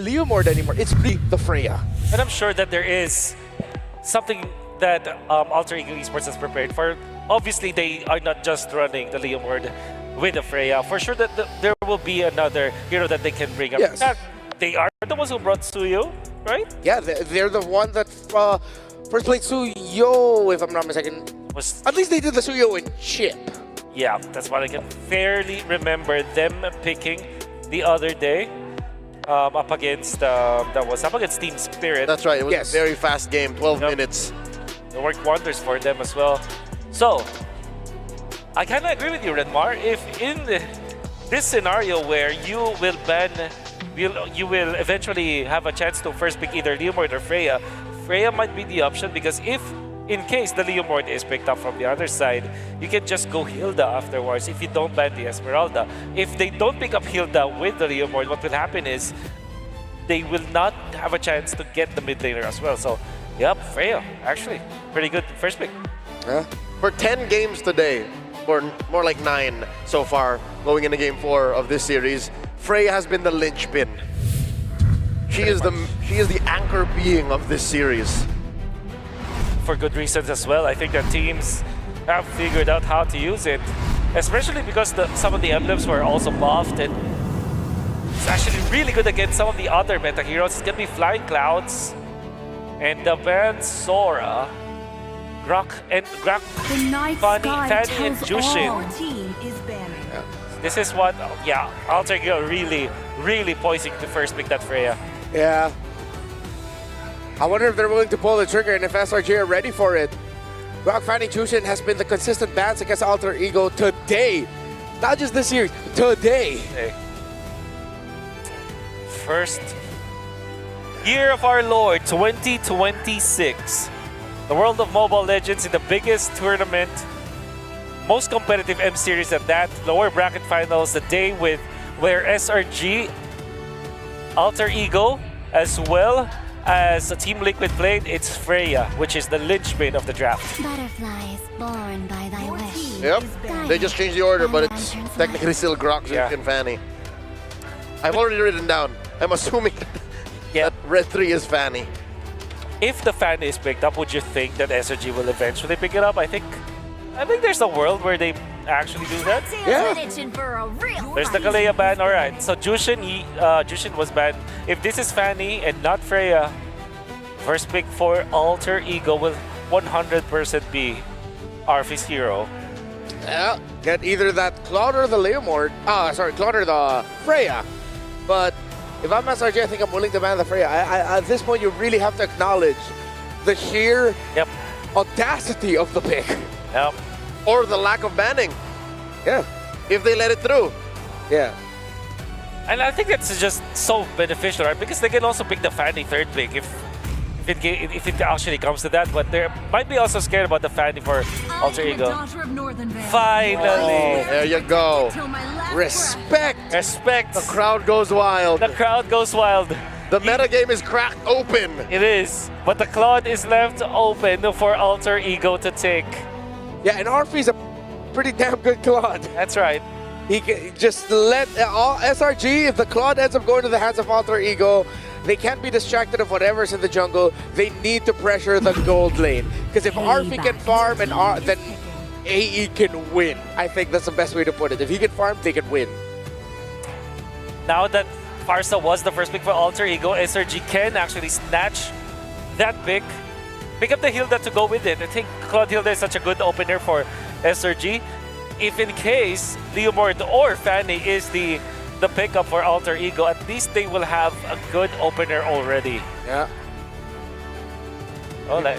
Leomord anymore. It's really the Freya. And I'm sure that there is something that Alter Ego Esports has prepared for. Obviously, they are not just running the Leomord with the Freya. For sure that there will be another hero that they can bring up. Yes. They are the ones who brought Suyo, right? Yeah, they're the one that first played Suyo, if I'm not mistaken. At least they did the Suyo in Chip. Yeah, that's what I can fairly remember them picking the other day. Up against Team Spirit. That's right. It was a very fast game, 12 minutes. It worked wonders for them as well. So, I kind of agree with you, Redmar. If in this scenario where you will ban, you will eventually have a chance to first pick either Leomord or Freya, Freya might be the option because if in case the Leomord is picked up from the other side, you can just go Hilda afterwards if you don't ban the Esmeralda. If they don't pick up Hilda with the Leomord, what will happen is they will not have a chance to get the mid laner as well. So, yep, Freya, actually, pretty good first pick. Yeah. For 10 games today, or more like 9 so far, going into Game 4 of this series, Freya has been the linchpin. She is the anchor being of this series. For good reasons as well. I think that teams have figured out how to use it, especially because some of the emblems were also buffed, and it's actually really good against some of the other meta heroes. It's gonna be Flying Clouds and the band Sora, Fanny and Jushin. This is what, Alter Ego really poising to first pick that Freya. Yeah. I wonder if they're willing to pull the trigger and if SRG are ready for it. Fanny Jushin has been the consistent bans against Alter Ego today. Not just this series, today. First year of our Lord, 2026. The World of Mobile Legends in the biggest tournament, most competitive M series at that, lower bracket finals, the day where SRG, Alter Ego, as well as Team Liquid played, it's Freya, which is the linchpin of the draft. Butterflies born by thy wish. Yep, they just changed the order, but it's technically still Grok, and Fanny. I've already written down. I'm assuming that Red 3 is Fanny. If the Fanny is picked up, would you think that SRG will eventually pick it up? I think there's a world where they actually do that. Yeah. There's the Kalea ban. All right. So Jushin was banned. If this is Fanny and not Freya, first pick for Alter Ego will 100% be Arfi's hero. Yeah, get either that Claude or the Leomord. Claude or the Freya. But if I'm SRG, I think I'm willing to ban the Freya. At this point, you really have to acknowledge the sheer audacity of the pick. Yep. Or the lack of banning. Yeah. If they let it through. Yeah. And I think that's just so beneficial, right? Because they can also pick the Fanny third pick if it actually comes to that. But they might be also scared about the Fanny for Alter Ego. Finally. There you go. Respect. Respect. The crowd goes wild. The crowd goes wild. The metagame is cracked open. It is. But the Claude is left open for Alter Ego to take. Yeah, and Arfi's a pretty damn good Claude. That's right. He can just let all SRG, if the Claude ends up going to the hands of Alter Ego, they can't be distracted of whatever's in the jungle. They need to pressure the gold lane. Because if Arfi can farm, then AE can win. I think that's the best way to put it. If he can farm, they can win. Now that Farsa was the first pick for Alter Ego, SRG can actually snatch that pick. Pick up the Hilda to go with it. I think Claude Hilda is such a good opener for SRG. If in case Leomord or Fanny is the pickup for Alter Ego, at least they will have a good opener already. Yeah. Oh, they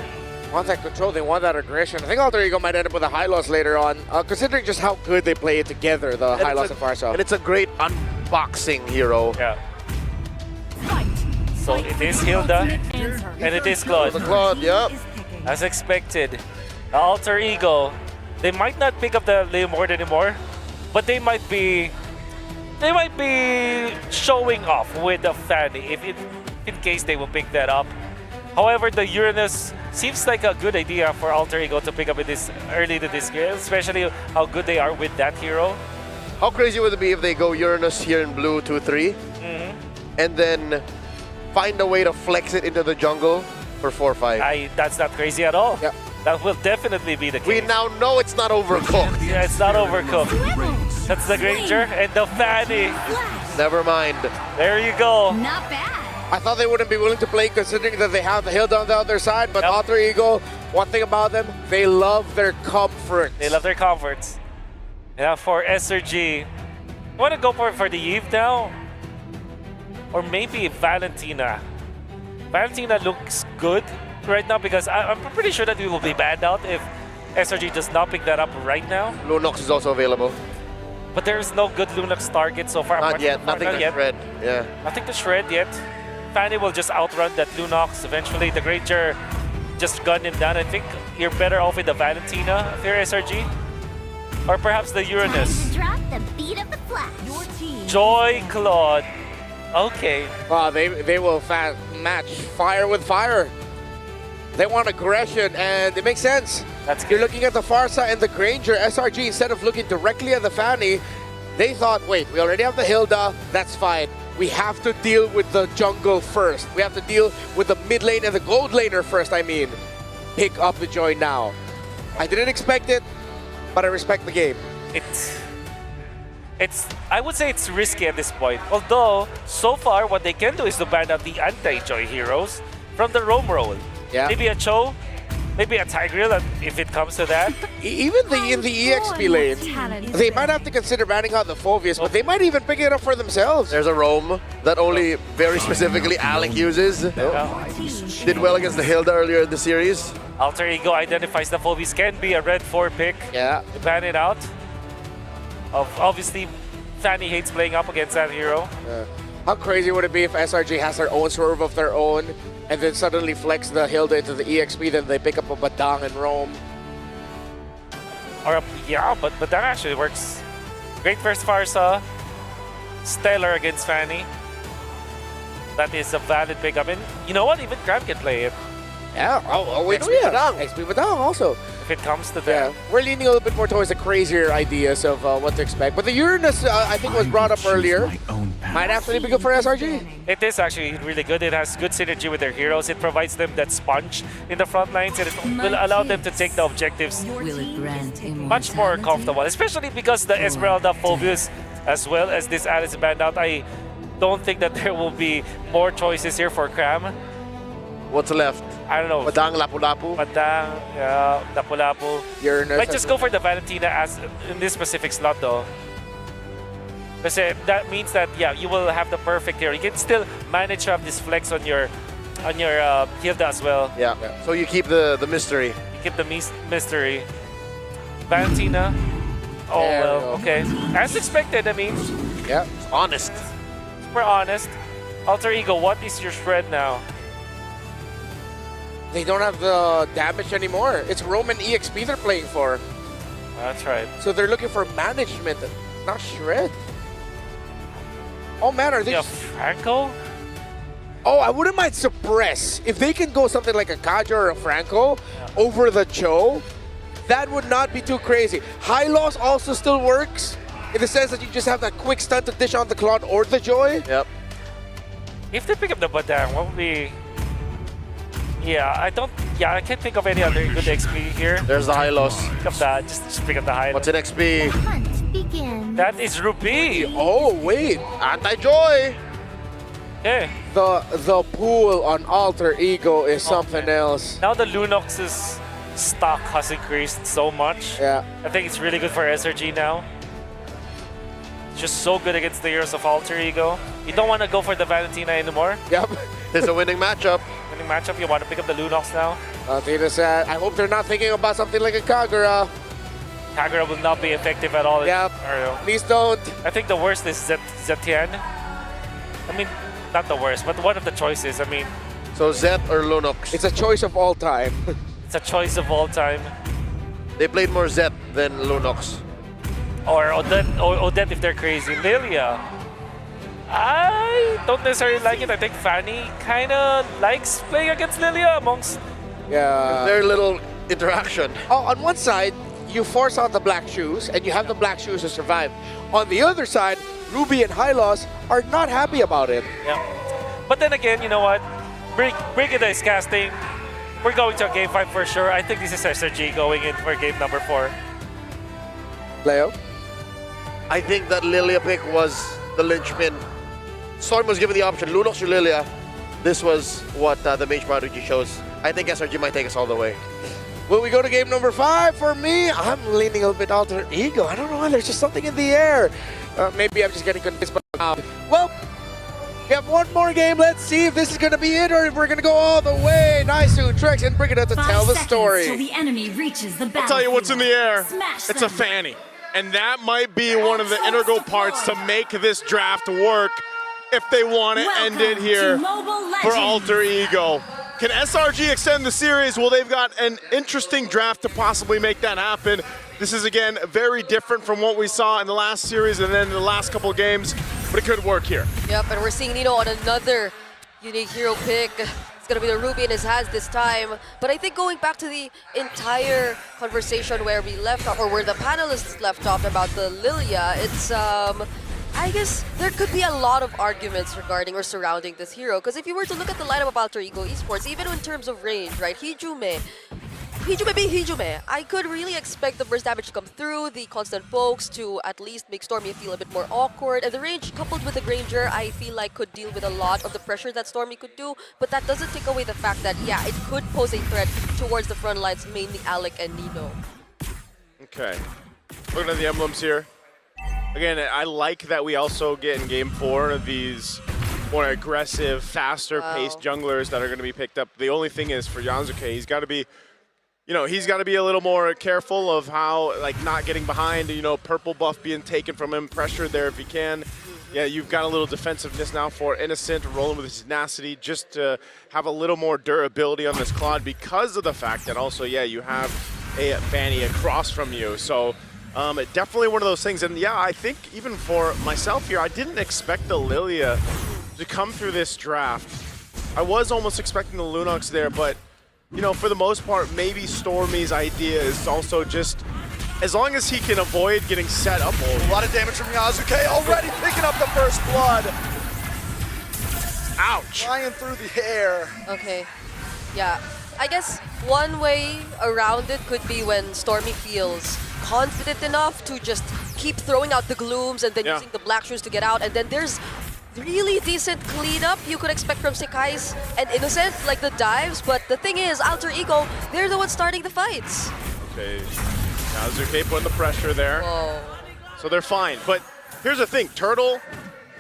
want that control, they want that aggression. I think Alter Ego might end up with a high loss later on, considering just how good they play it together, the high loss and Farsa. And it's a great unboxing hero. Yeah. So it is Hilda, and it is Claude. The Claude, yep. As expected, the Alter Ego, they might not pick up the Leomord anymore, but they might be showing off with the Fanny if in case they will pick that up. However, the Uranus seems like a good idea for Alter Ego to pick up in this early to this game, especially how good they are with that hero. How crazy would it be if they go Uranus here in blue 2-3, and then find a way to flex it into the jungle for 4-5. That's not crazy at all. Yep. That will definitely be the case. We now know it's not overcooked. Yeah, it's not overcooked. That's the Granger and the Fanny. Never mind. There you go. Not bad. I thought they wouldn't be willing to play considering that they have the Hilda on the other side, but Yep. Alter Ego, one thing about them, they love their comfort. They love their comforts. Yeah, for SRG. Want to go for the Eve now? Or maybe Valentina. Valentina looks good right now because I'm pretty sure that we will be banned out if SRG does not pick that up right now. Lunox is also available. But there is no good Lunox target so far. Not yet. Nothing to shred. Yeah. Nothing to shred yet. Fanny will just outrun that Lunox. Eventually, the Granger just gun him down. I think you're better off with the Valentina if you're SRG. Or perhaps the Uranus. Drop the beat of the flash. Your team. Joy Claude. Okay. They will match fire with fire. They want aggression, and it makes sense. That's good. You're looking at the Farsa and the Granger. SRG, instead of looking directly at the Fanny, they thought, wait, we already have the Hilda, that's fine. We have to deal with the jungle first. We have to deal with the mid lane and the gold laner first, I mean. Pick up the Joy now. I didn't expect it, but I respect the game. I would say it's risky at this point. Although, so far, what they can do is to ban out the anti-Joy heroes from the roam role. Yeah. Maybe a Cho, maybe a Tigreal if it comes to that. Even in the EXP lane, they might have to consider banning out the Phoveus, but they might even pick it up for themselves. There's a roam that only very specifically Alec uses. Did well against the Hilda earlier in the series. Alter Ego identifies the Phoveus can be a red 4 pick. Yeah. To ban it out. Obviously, Fanny hates playing up against that hero. How crazy would it be if SRG has their own swerve of their own and then suddenly flex the Hilda into the EXP, then they pick up a Badang and roam? Yeah, but that actually works. Great first Farsa. Stellar against Fanny. That is a valid pickup. And you know what? Even Cram can play it. Yeah, wait, XP Badang. XP Badang also. If it comes to Yeah, that. we're leaning a little bit more towards the crazier ideas of what to expect. But the Uranus, I think, was brought up earlier. Might actually be good for SRG. It is actually really good. It has good synergy with their heroes. It provides them that sponge in the front lines, and it will allow them to take the objectives much more comfortable, especially because the Esmeralda Phoveus, as well as this Alice banned out. I don't think that there will be more choices here for Cram. What's left? I don't know. Badang, Lapu-Lapu. Padang, yeah, Lapu-Lapu. Uranus. Might just go for the Valentina as in this specific slot though. Because that means that, yeah, you will have the perfect hero. You can still manage to have this flex on your Hilda as well. Yeah. So you keep the mystery. You keep the mystery. Valentina. Oh, There we well, go. okay. As expected, I mean. Yeah. Honest. Super honest. Alter Ego, what is your shred now? They don't have the damage anymore. It's Roman EXP they're playing for. That's right. So they're looking for management, not shred. Oh man, are they Yeah, just... Franco? Oh, I wouldn't mind suppress. If they can go something like a Kaja or a Franco over the Cho, that would not be too crazy. High loss also still works in the sense that you just have that quick stun to dish on the Claude or the Joy. Yep. If they pick up the Badang, what would be... Yeah, I can't think of any other good XP here. There's the high loss. Pick up that, just pick up the high. What's in XP? Hunt begins. That is Ruby. Oh wait, Anti-Joy. Okay. the pool on Alter Ego is something else. Now the Lunox's stock has increased so much. Yeah. I think it's really good for SRG now. It's just so good against the heroes of Alter Ego. You don't want to go for the Valentina anymore. Yep. It's a winning matchup. Winning matchup, you want to pick up the Lunox now. Tina said, I hope they're not thinking about something like a Kagura. Kagura will not be effective at all. Yep. Or, Please don't. I think the worst is Zetian. I mean, not the worst, but one of the choices. I mean, So Zet or Lunox? It's a choice of all time. it's a choice of all time. They played more Zet than Lunox. Or Odette if they're crazy. Lilia. I don't necessarily like it. I think Fanny kind of likes playing against Lilia amongst... Yeah. Very little interaction. Oh, on one side, you force out the black shoes, and you have the black shoes to survive. On the other side, Ruby and Hylos are not happy about it. Yeah. But then again, you know what? Brigida is casting. We're going to a game 5 for sure. I think this is SRG going in for game number 4. Leo? I think that Lilia pick was the linchpin. Storm was given the option, Lunox or Lilia. This was what the mage strategy shows. I think SRG might take us all the way. Will we go to game number 5? For me, I'm leaning a little bit alter ego. I don't know why, there's just something in the air. Maybe I'm just getting convinced by now. Well, we have one more game. Let's see if this is going to be it or if we're going to go all the way. Naisu, Trex, and Brigida to tell the story. Till the enemy reaches the I'll tell you what's in the air. Smash It's a them. fanny. And that might be one of the integral parts to make this draft work if they want to end it here for Alter Ego. Can SRG extend the series? Well, they've got an interesting draft to possibly make that happen. This is, again, very different from what we saw in the last series and then in the last couple of games, but it could work here. Yep, and we're seeing Nino on another unique hero pick. It's going to be the Ruby in his hands this time. But I think going back to the entire conversation where we left off, or where the panelists left off about the Lilia, it's, I guess there could be a lot of arguments regarding or surrounding this hero. Because if you were to look at the lineup of Alter Ego Esports, even in terms of range, right, Hijume being Hijume, I could really expect the burst damage to come through, the constant pokes to at least make Stormy feel a bit more awkward, and the range coupled with the Granger, I feel like could deal with a lot of the pressure that Stormy could do, but that doesn't take away the fact that, yeah, it could pose a threat towards the front lines, mainly Alec and Nino. Okay. Looking at the emblems here. Again, I like that we also get in game 4 these more aggressive, faster-paced junglers that are going to be picked up. The only thing is for Yasuke, he's got to be a little more careful of how, like, not getting behind, purple buff being taken from him, pressure there if he can. Yeah, you've got a little defensiveness now for Innocent, rolling with his tenacity, just to have a little more durability on this Claude because of the fact that also, yeah, you have a Fanny across from you. So definitely one of those things. And yeah, I think even for myself here, I didn't expect the Lilia to come through this draft. I was almost expecting the Lunox there, but for the most part, maybe Stormy's idea is also just, as long as he can avoid getting set up. A lot of damage from Yasuke, already picking up the first blood. Ouch. Flying through the air. Okay, yeah. I guess one way around it could be when Stormy feels confident enough to just keep throwing out the glooms and then using the black shoes to get out, and then there's really decent cleanup you could expect from Sekai's and Innocent, like the dives, but the thing is, Alter Ego, they're the ones starting the fights. Okay, Yasuke putting the pressure there. Whoa. So they're fine, but here's the thing, Turtle,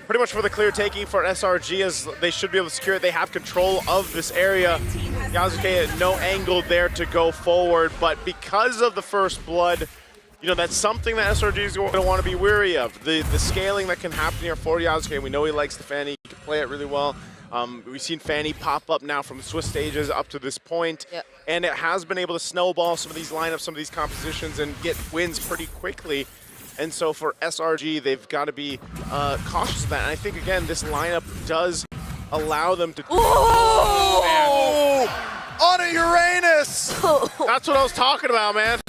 pretty much for the clear taking for SRG, as they should be able to secure it. They have control of this area. Yasuke at no angle there to go forward, but because of the first blood, that's something that SRG is going to want to be wary of. The scaling that can happen here for Yasuke. We know he likes the Fanny. He can play it really well. We've seen Fanny pop up now from Swiss stages up to this point. Yep. And it has been able to snowball some of these lineups, some of these compositions, and get wins pretty quickly. And so for SRG, they've got to be cautious of that. And I think, again, this lineup does allow them to... Oh! On a Uranus! That's what I was talking about, man.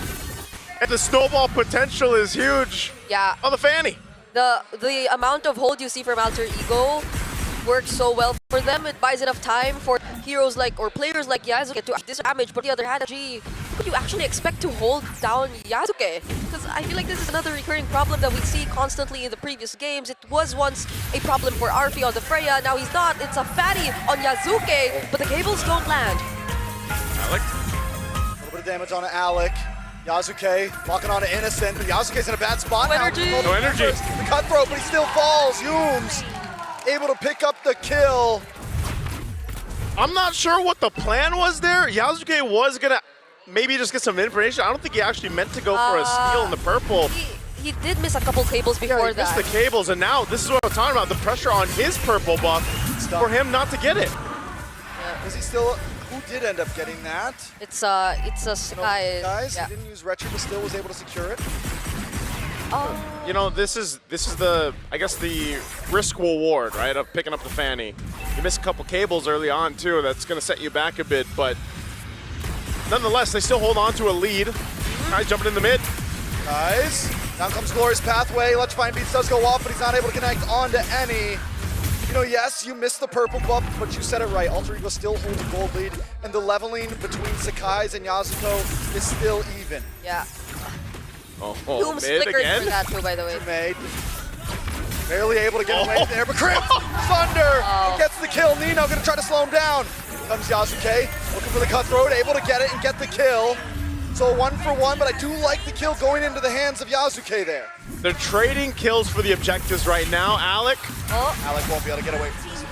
And the snowball potential is huge. Yeah. On the Fanny. The amount of hold you see from Alter Ego works so well for them. It buys enough time for heroes like, or players like Yasuke to this damage, but on the other hand, could you actually expect to hold down Yasuke? Because I feel like this is another recurring problem that we see constantly in the previous games. It was once a problem for Arfi on the Freya, now he's not. It's a fatty on Yasuke, but the cables don't land. Alec. A little bit of damage on Alec. Yasuke locking on to Innocent, but Yasuke's in a bad spot now. No energy. The cutthroat, but he still falls. Yooms able to pick up the kill. I'm not sure what the plan was there. Yasuke was going to maybe just get some information. I don't think he actually meant to go for a steal in the purple. He did miss a couple cables before He that. missed the cables, and now this is what I'm talking about. The pressure on his purple buff for him not to get it. Is he still... Who did end up getting that? It's a Sky. Guys, Yeah. he didn't use Retro, but still was able to secure it. This is the, I guess, the risk reward, right, of picking up the Fanny. You miss a couple cables early on too. That's going to set you back a bit, but nonetheless, they still hold on to a lead. Guys jumping in the mid. Guys, down comes Glorious Pathway. Electrifying Beats does go off, but he's not able to connect onto any. know, yes, you missed the purple buff, but you said it right. Alter Ego still holds a gold lead, and the leveling between Sakai's and Yasuko is still even. Yeah. Oh, Doom's mid flickered again? for that too, by the way. Made. Barely able to get away there, but Crimp, Thunder gets the kill. Nino gonna try to slow him down. Here comes Yasuke, looking for the cutthroat, able to get it and get the kill. So 1-for-1, but I do like the kill going into the hands of Yasuke there. They're trading kills for the objectives right now. Alec. Alec won't be able to get away from this.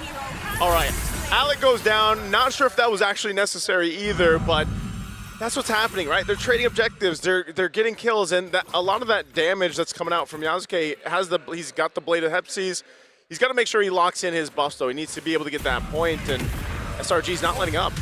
All right. Alec goes down. Not sure if that was actually necessary either, but that's what's happening, right? They're trading objectives. They're getting kills, and a lot of that damage that's coming out from Yasuke he's got the Blade of Hepsies. He's got to make sure he locks in his buffs, though. He needs to be able to get that point, and SRG's not letting up.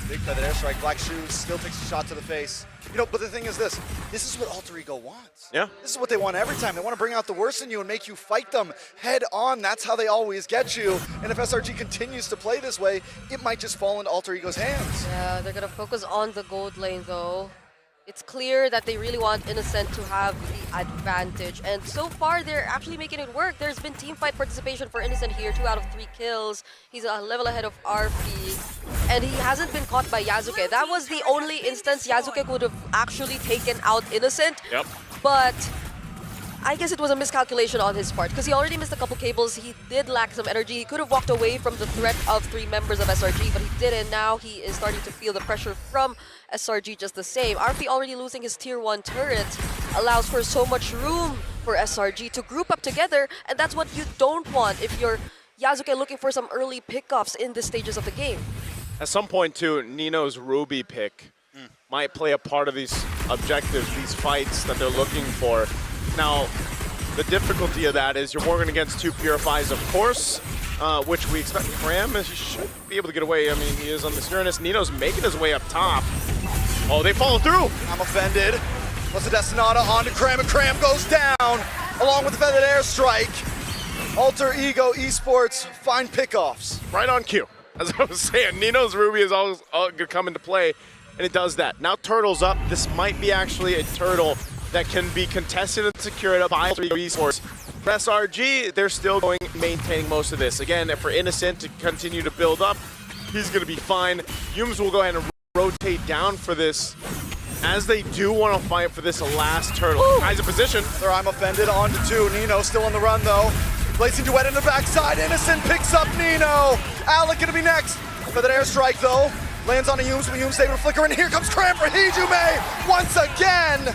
Big feathered airstrike, Black Shoes still takes a shot to the face. You know, but the thing is this is what Alter Ego wants. Yeah. This is what they want every time. They want to bring out the worst in you and make you fight them head on. That's how they always get you. And if SRG continues to play this way, it might just fall into Alter Ego's hands. Yeah, they're gonna focus on the gold lane though. It's clear that they really want Innocent to have the advantage, and so far they're actually making it work. There's been team fight participation for Innocent here, 2 out of 3 kills. He's a level ahead of RP, and he hasn't been caught by Yasuke. That was the only instance Yasuke would have actually taken out Innocent. Yep. But I guess it was a miscalculation on his part because he already missed a couple cables. He did lack some energy. He could have walked away from the threat of 3 members of SRG, but he didn't. Now he is starting to feel the pressure from SRG just the same. RP already losing his tier 1 turret allows for so much room for SRG to group up together, and that's what you don't want if you're Yasuke looking for some early pickoffs in the stages of the game. At some point, too, Nino's Ruby pick might play a part of these objectives, these fights that they're looking for. Now, the difficulty of that is you're working against 2 Purifies, of course, which we expect Cram should be able to get away. I mean, he is on this Uranus. Nino's making his way up top. Oh, they follow through. I'm offended. What's the Destinata onto Cram, and Cram goes down along with the feathered airstrike. Alter Ego Esports find pickoffs. Right on cue. As I was saying, Nino's Ruby is always going to come into play, and it does that. Now Turtle's up. This might be actually a Turtle that can be contested and secured by Alter Ego Esports. For SRG, they're still maintaining most of this. Again, for Innocent to continue to build up, he's going to be fine. Yums will go ahead and rotate down for this, as they do want to fight for this last Turtle. Guys in position. There, I'm offended onto 2. Nino still on the run though. Blazing Duet in the backside. Innocent picks up Nino. Alec gonna be next. For that airstrike though. Lands on a Yums, but Yums able to flicker, and here comes Cram for Hijume once again.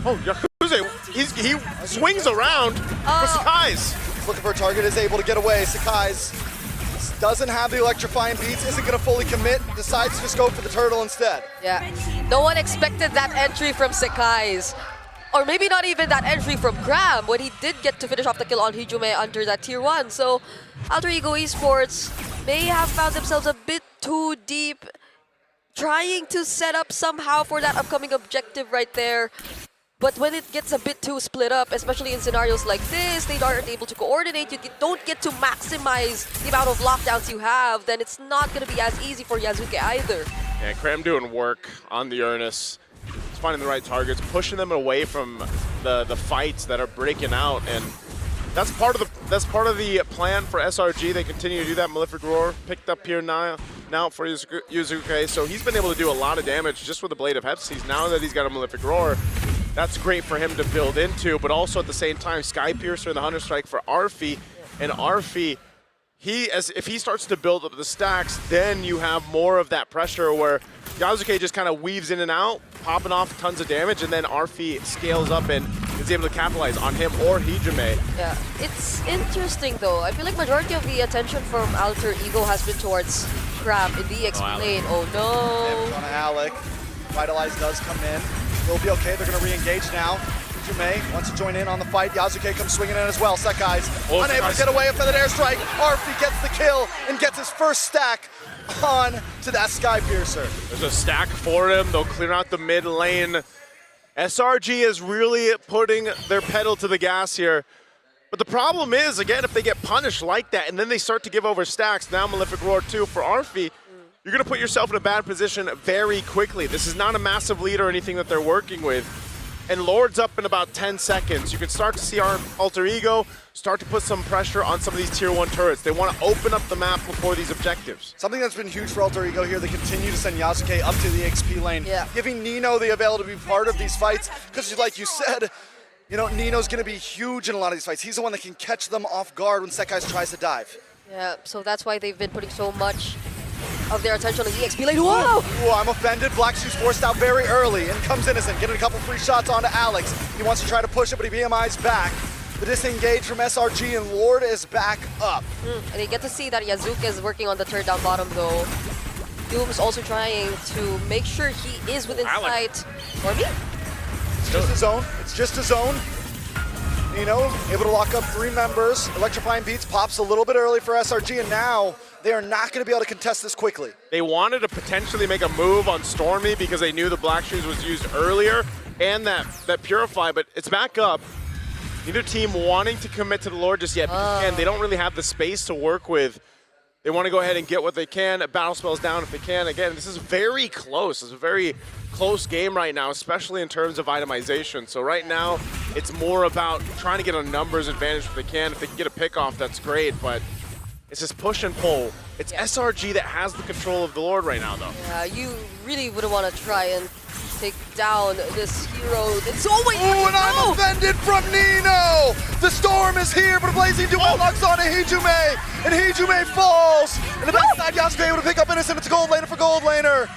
Oh, Yakuza, he swings around for Sakai's. He's looking for a target, is able to get away. Sakai's doesn't have the electrifying beats, isn't gonna fully commit, decides to just go for the turtle instead. Yeah, no one expected that entry from Sakai's. Or maybe not even that entry from Cram when he did get to finish off the kill on Hijume under that tier 1. So Alter Ego Esports may have found themselves a bit too deep, trying to set up somehow for that upcoming objective right there. But when it gets a bit too split up, especially in scenarios like this, they aren't able to coordinate, you don't get to maximize the amount of lockdowns you have, then it's not going to be as easy for Yasuke either. Yeah, Cram doing work on the Uranus. He's finding the right targets, pushing them away from the fights that are breaking out, and that's part of the plan for SRG. They continue to do that. Malefic Roar picked up here now for Yuzuke, so he's been able to do a lot of damage just with the Blade of Hepsies. Now that he's got a Malefic Roar, that's great for him to build into, but also at the same time, Sky Piercer and the Hunter Strike for Arfi, and Arfi, if he starts to build up the stacks, then you have more of that pressure where Yasuke just kind of weaves in and out, popping off tons of damage, and then Arfi scales up and is able to capitalize on him or Hijume. Yeah, it's interesting though. I feel like majority of the attention from Alter Ego has been towards Cram in the EXP lane. Oh Damage no! on Alec. Vitalize does come in. They'll be okay. They're going to re-engage now. Hijume wants to join in on the fight. Yasuke comes swinging in as well. Sekai's unable to get away with an airstrike. Arfi gets the kill and gets his first stack on to that Sky Piercer. There's a stack for him. They'll clear out the mid lane. SRG is really putting their pedal to the gas here. But the problem is, again, if they get punished like that and then they start to give over stacks, now Malefic Roar 2 for Arfi, you're going to put yourself in a bad position very quickly. This is not a massive lead or anything that they're working with. and Lord's up in about 10 seconds. You can start to see our Alter Ego start to put some pressure on some of these tier 1 turrets. They want to open up the map before these objectives. Something that's been huge for Alter Ego here, they continue to send Yasuke up to the XP lane, giving Nino the ability to be part of these fights, because like you said, you know, Nino's going to be huge in a lot of these fights. He's the one that can catch them off guard when Sekai's tries to dive. Yeah, so that's why they've been putting so much of their attention on the EXP lane. Whoa! Ooh, I'm offended. Black Shoes forced out very early. In comes Innocent, getting a couple free shots onto Alex. He wants to try to push it, but he BMI's back. The disengage from SRG, and Lord is back up. And they get to see that Yazuka is working on the turret down bottom, though. Doom's also trying to make sure he is within sight. Or me? It's just his own. It's just his own. Nino able to lock up 3 members. Electrifying Beats pops a little bit early for SRG, and now they are not going to be able to contest this quickly. They wanted to potentially make a move on Stormy because they knew the Black Shoes was used earlier and that Purify, but it's back up. Neither team wanting to commit to the Lord just yet, because again, they don't really have the space to work with. They want to go ahead and get what they can. Battle spells down if they can. Again, this is very close. It's a very close game right now, especially in terms of itemization. So right now, it's more about trying to get a numbers advantage if they can. If they can get a pick off, that's great, but it's just push and pull. It's SRG that has the control of the Lord right now, though. Yeah, you really wouldn't want to try and take down this hero. It's always and I'm offended from Nino! The storm is here, but a blazing duel locks on to Hijume, and Hijume falls! And the backside, Yasuke able to pick up Innocent. It's a gold laner for gold laner,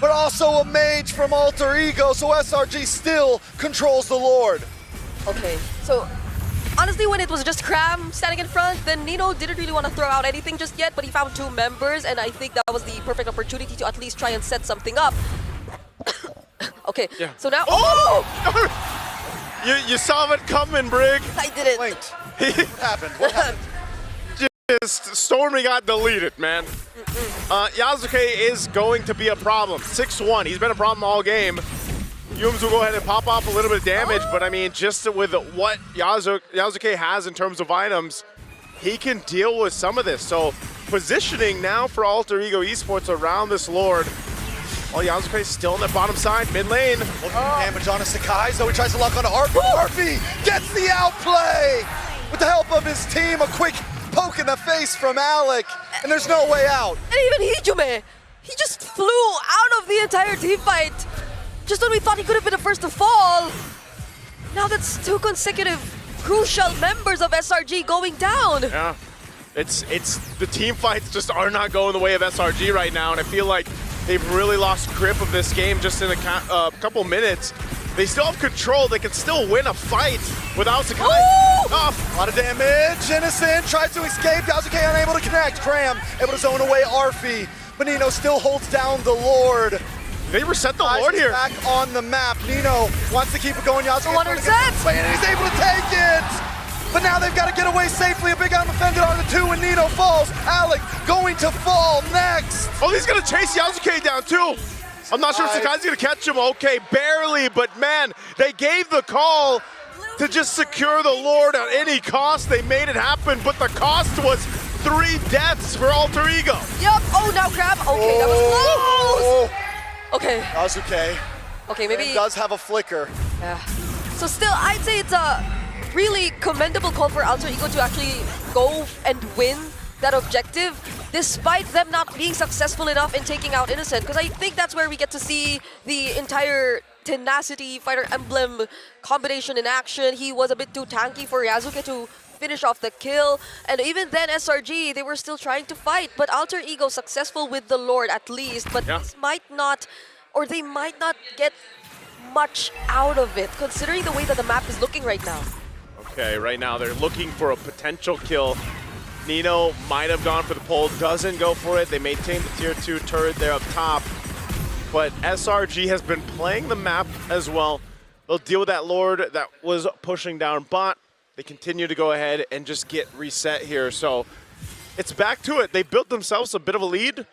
but also a mage from Alter Ego, so SRG still controls the Lord. Okay, so honestly, when it was just Cram standing in front, then Nino didn't really want to throw out anything just yet, but he found 2 members, and I think that was the perfect opportunity to at least try and set something up. Okay, so now... You saw it coming, Brig. I didn't. What happened? What happened? Just Stormy got deleted, man. Yasuke is going to be a problem. 6-1. He's been a problem all game. Yums will go ahead and pop off a little bit of damage, but I mean, just with what Yasuke has in terms of items, he can deal with some of this. So positioning now for Alter Ego Esports around this Lord. While Yasuke's still on the bottom side, mid lane. Looking for damage on a Sakai, so he tries to lock onto Arfi. Arfi gets the outplay! With the help of his team, a quick poke in the face from Alec, and there's no way out. And even Hijume, he just flew out of the entire team fight. Just when we thought he could have been the first to fall. Now that's 2 consecutive crucial members of SRG going down. Yeah, it's the team fights just are not going the way of SRG right now, and I feel like they've really lost grip of this game just in a couple minutes. They still have control. They can still win a fight without Sakai. A lot of damage. Innocent tries to escape. Yasuke unable to connect. Cram able to zone away Arfi. But Nino still holds down the Lord. They reset the Lord here. Back on the map. Nino wants to keep it going. Yasuke One reset. And he's able to take it. But now they've got to get away safely. A big unoffended on the 2 and Nino falls. Alec going to fall next. Oh, he's going to chase Yasuke down too. I'm not sure if Sakai's going to catch him. Okay, barely, but man, they gave the call to just secure the Lord at any cost. They made it happen, but the cost was 3 deaths for Alter Ego. Yep. Oh, now Crab. Okay, that was close. Okay. Yasuke. Okay, maybe He does have a flicker. Yeah. So still, I'd say it's a really commendable call for Alter Ego to actually go and win that objective, despite them not being successful enough in taking out Innocent, because I think that's where we get to see the entire Tenacity Fighter Emblem combination in action. He was a bit too tanky for Yasuke to finish off the kill, and even then SRG, they were still trying to fight, but Alter Ego successful with the Lord at least, but this might not, or they might not get much out of it, considering the way that the map is looking right now. Okay, right now they're looking for a potential kill. Nino might have gone for the pole, doesn't go for it. They maintain the tier 2 turret there up top. But SRG has been playing the map as well. They'll deal with that Lord that was pushing down bot. They continue to go ahead and just get reset here. So it's back to it. They built themselves a bit of a lead,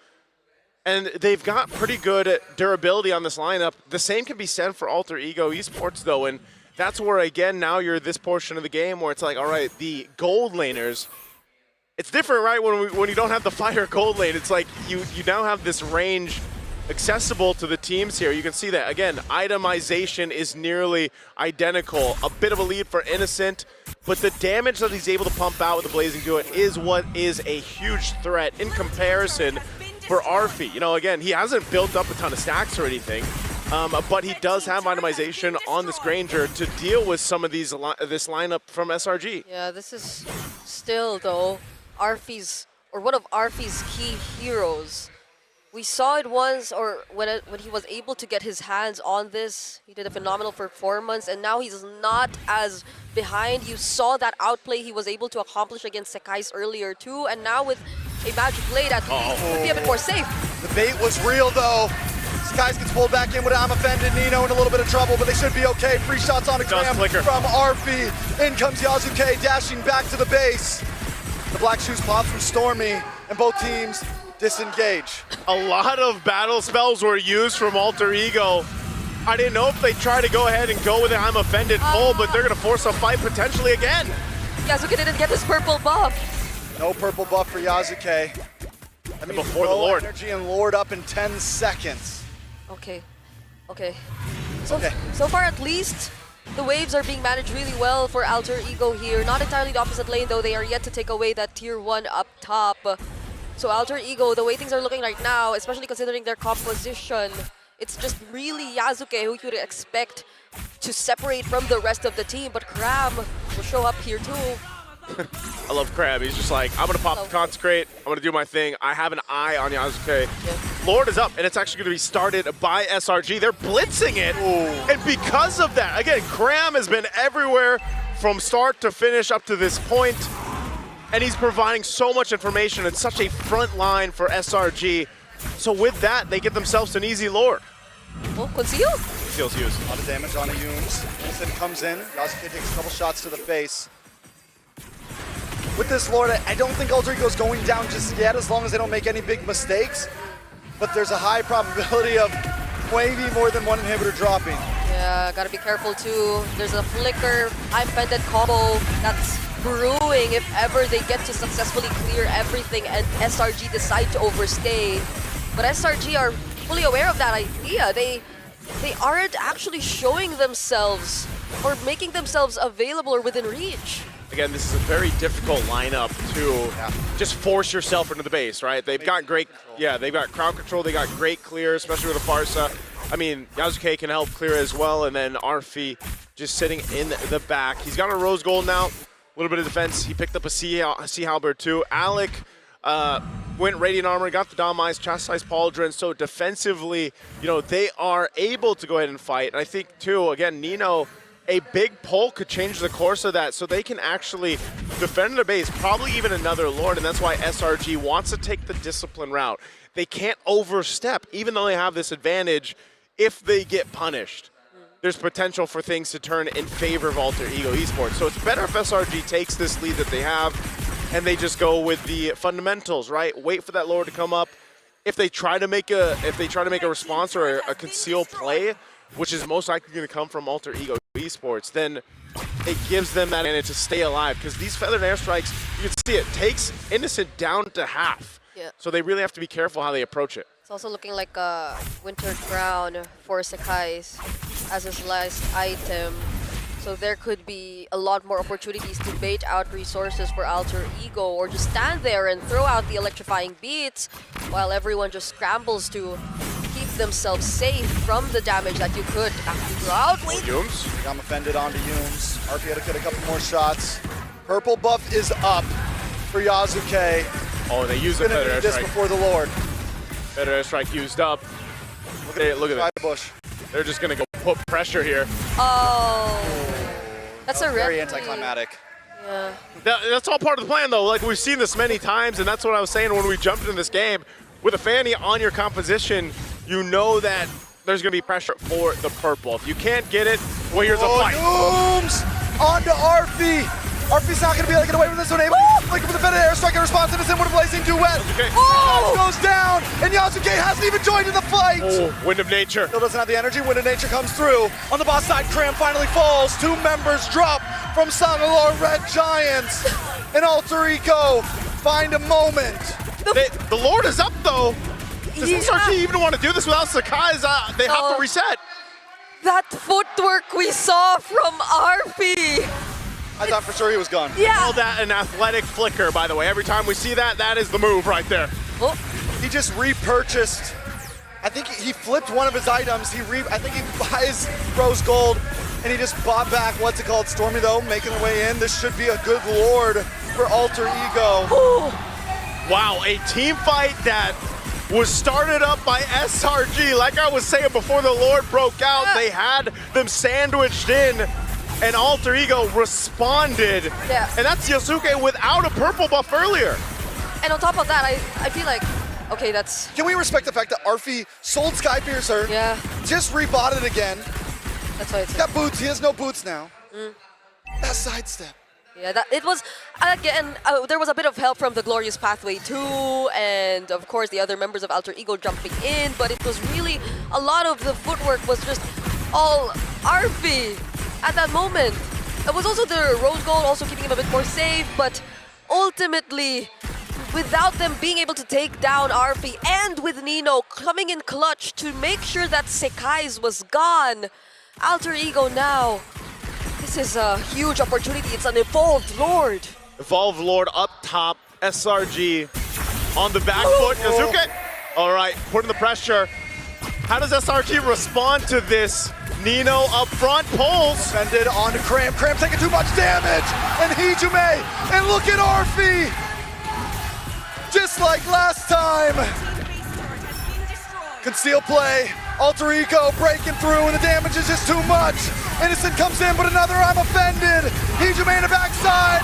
and they've got pretty good durability on this lineup. The same can be said for Alter Ego Esports though, and that's where, again, now you're this portion of the game where it's like, all right, the gold laners, it's different, right? When you don't have the fire gold lane, it's like you now have this range accessible to the teams here. You can see that, again, itemization is nearly identical. A bit of a lead for Innocent, but the damage that he's able to pump out with the Blazing Duet is what is a huge threat in comparison for Arfi. You know, again, he hasn't built up a ton of stacks or anything, but he does have itemization on this Granger to deal with some of these this lineup from SRG. Yeah, this is still, though, Arfi's, or one of Arfi's key heroes. We saw it once, or when he was able to get his hands on this, he did a phenomenal performance, and now he's not as behind. You saw that outplay he was able to accomplish against Sekai's earlier too, and now with a Magic Blade, at least could be a bit more safe. The bait was real though. Skies gets pulled back in with I'm offended. Nino in a little bit of trouble, but they should be okay. Free shots on a cram from Arfi. In comes Yasuke dashing back to the base. The Black Shoes pops from Stormy, and both teams disengage. A lot of battle spells were used from Alter Ego. I didn't know if they try to go ahead and go with it I'm offended pull, but they're going to force a fight potentially again. Yasuke didn't get his purple buff. No purple buff for Yasuke. That means before the Lord. Energy and Lord up in 10 seconds. Okay. So far, at least, the waves are being managed really well for Alter Ego here. Not entirely the opposite lane, though. They are yet to take away that tier 1 up top. So Alter Ego, the way things are looking right now, especially considering their composition, it's just really Yasuke who you would expect to separate from the rest of the team. But Crab will show up here too. I love Crab. He's just like, I'm going to pop the Consecrate. I'm going to do my thing. I have an eye on Yasuke. Yeah. Lord is up, and it's actually going to be started by SRG. They're blitzing it. Ooh. And because of that, again, Cram has been everywhere from start to finish up to this point. And he's providing so much information and such a front line for SRG. So with that, they get themselves an easy Lord. Oh, Conceal? Conceal's used. A lot of damage on the Yumes. Innocent comes in. Yasuke takes a couple shots to the face. With this Lord, I don't think Alter Ego's going down just yet, as long as they don't make any big mistakes. But there's a high probability of maybe more than one inhibitor dropping. Yeah, gotta be careful too. There's a flicker, I'm bended combo that's brewing if ever they get to successfully clear everything and SRG decide to overstay. But SRG are fully aware of that idea. They aren't actually showing themselves or making themselves available or within reach. Again, this is a very difficult lineup to just force yourself into the base, right? They've got great, they've got crowd control, they got great clear, especially with the Farsa. I mean, Yasuke can help clear as well, and then Arfi just sitting in the back. He's got a Rose Gold now, a little bit of defense. He picked up a Sea Halberd too. Alec went Radiant Armor, got the Dom Eyes, Chastised Pauldron, so defensively, you know, they are able to go ahead and fight. And I think too, again, Nino, a big pull could change the course of that, so they can actually defend their base, probably even another Lord, and that's why SRG wants to take the discipline route. They can't overstep, even though they have this advantage. If they get punished, there's potential for things to turn in favor of Alter Ego Esports. So it's better if SRG takes this lead that they have, and they just go with the fundamentals, right? Wait for that Lord to come up. If they try to make a response or a conceal play, which is most likely going to come from Alter Ego Esports, then it gives them that advantage to stay alive. Because these feathered airstrikes, you can see it takes Innocent down to half. Yeah. So they really have to be careful how they approach it. It's also looking like a Winter Crown for Sekai's as his last item. So there could be a lot more opportunities to bait out resources for Alter Ego, or just stand there and throw out the electrifying beats while everyone just scrambles to keep themselves safe from the damage that you could actually throw out. Yumes. I'm offended onto Yumes. RP had to get a couple more shots. Purple buff is up for Yasuke. Oh, they use the feather airstrike. This before the Lord. Feather airstrike used up. Look at that. Bush. They're just going to go put pressure here. Oh. That's a very anticlimactic. Yeah. That's all part of the plan, though. Like, we've seen this many times, and that's what I was saying when we jumped into this game. With a Fanny on your composition, you know that there's going to be pressure for the purple. If you can't get it, well, here's a fight. Yumes onto Arfi. Arfi's not going to be able to get away from this one. Looking for the feather airstrike in response to this with a blazing duet. Okay. Oh! Goes down, and Yasuke hasn't even joined in the fight. Oh, Wind of Nature. Still doesn't have the energy. Wind of Nature comes through. On the boss side, Cram finally falls. 2 members drop from Selangor Red Giants. And Alter Ego find a moment. The Lord is up, though. Does SRG even want to do this without Sakai's? They have to reset. That footwork we saw from RP. I thought for sure he was gone. Yeah. Call that an athletic flicker, by the way. Every time we see that, that is the move right there. Oh. He just repurchased. I think he flipped one of his items. I think he buys Rose Gold, and he just bought back, what's it called, Stormy though, making her way in. This should be a good Lord for Alter Ego. Ooh. Wow, a team fight that was started up by SRG. Like I was saying before the Lord broke out, they had them sandwiched in, and Alter Ego responded. Yeah. And that's Yasuke without a purple buff earlier. And on top of that, I feel like, okay, that's... Can we respect the fact that Arfi sold Skypiercer, Yeah, just rebought it again, that's why it's... got boots, he has no boots now. That sidestep. Yeah, it was, again, there was a bit of help from the Glorious Pathway too, and of course the other members of Alter Ego jumping in, but it was really, a lot of the footwork was just all Arfi at that moment. It was also the Rose Gold also keeping him a bit more safe, but ultimately, without them being able to take down Arfi and with Nino coming in clutch to make sure that Sekai's was gone, Alter Ego now, this is a huge opportunity. It's an Evolved Lord. Evolved Lord up top, SRG on the back foot. Yasuke, all right, putting the pressure. How does SRG respond to this? Nino up front, pulls. Defended onto Cram. Cram taking too much damage. And Hijume. And look at Arfi. Just like last time. Conceal play. Alter Ego breaking through, and the damage is just too much. Innocent comes in, but another I'm offended. Hijume in the backside.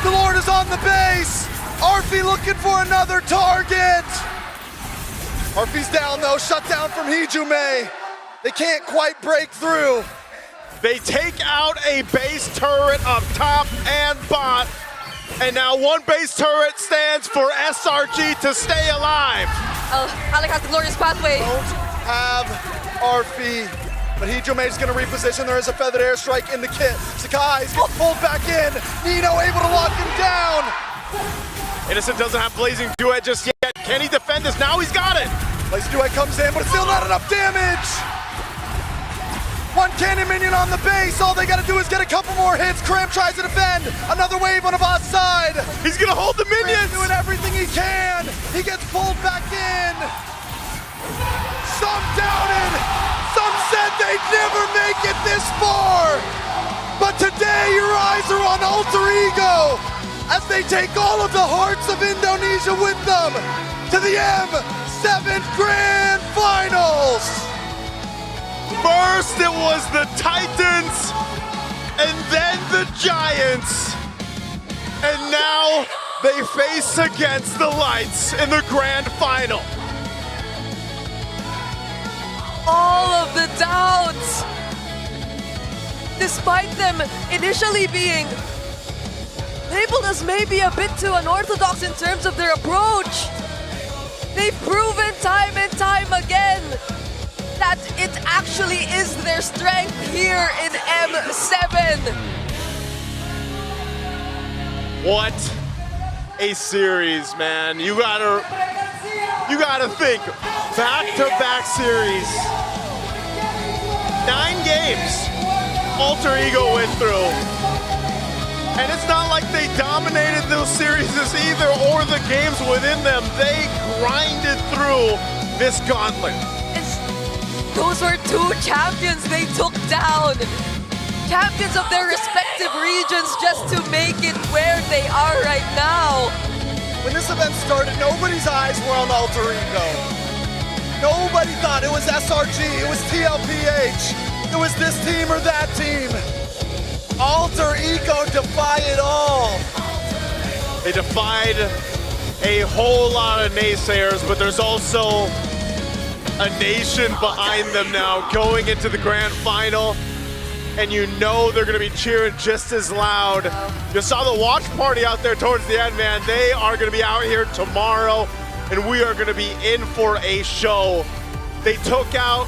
The Lord is on the base. Arfi looking for another target. Arfi's down though, shut down from Hijume. They can't quite break through. They take out a base turret up top and bot. And now one base turret stands for SRG to stay alive. Alec has the Glorious Pathway. Don't have Arfi, but Hijume's gonna reposition. There is a feathered airstrike in the kit. Sakai's gets pulled back in. Nino able to lock him down. Innocent doesn't have Blazing Duet just yet. Can he defend this? Now he's got it. Blazing Duet comes in, but it's still not enough damage. One cannon minion on the base. All they gotta do is get a couple more hits. Cram tries to defend. Another wave on the bot side. He's gonna hold the minions. Cram's doing everything he can. He gets pulled back in. Some doubted. Some said they'd never make it this far. But today your eyes are on Alter Ego as they take all of the hearts of Indonesia with them to the M7 Grand Finals. First it was the Titans, and then the Giants, and now they face against the Lights in the grand final. All of the doubts, despite them initially being labeled as maybe a bit too unorthodox in terms of their approach, they've proven time and time again that it actually is their strength here in M7. What a series, man. You gotta think, back-to-back series. 9 games Alter Ego went through. And it's not like they dominated those series either or the games within them. They grinded through this gauntlet. Those were 2 champions they took down. Champions of their respective regions just to make it where they are right now. When this event started, nobody's eyes were on Alter Ego. Nobody thought it was SRG, it was TLPH, it was this team or that team. Alter Ego defy it all. They defied a whole lot of naysayers, but there's also a nation behind them now going into the grand final, and you know they're gonna be cheering just as loud. You saw the watch party out there towards the end, man. They are gonna be out here tomorrow, and we are gonna be in for a show. They took out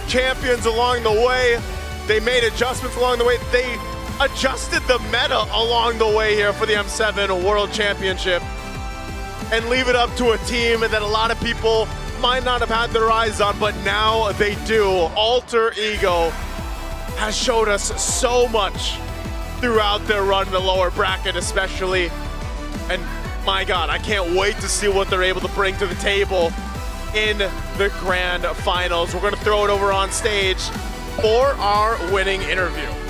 champions along the way. They made adjustments along the way. They adjusted the meta along the way here for the M7 World Championship, and leave it up to a team that a lot of people might not have had their eyes on, but now they do. Alter Ego has showed us so much throughout their run in the lower bracket especially. And my God, I can't wait to see what they're able to bring to the table in the grand finals. We're gonna throw it over on stage for our winning interview.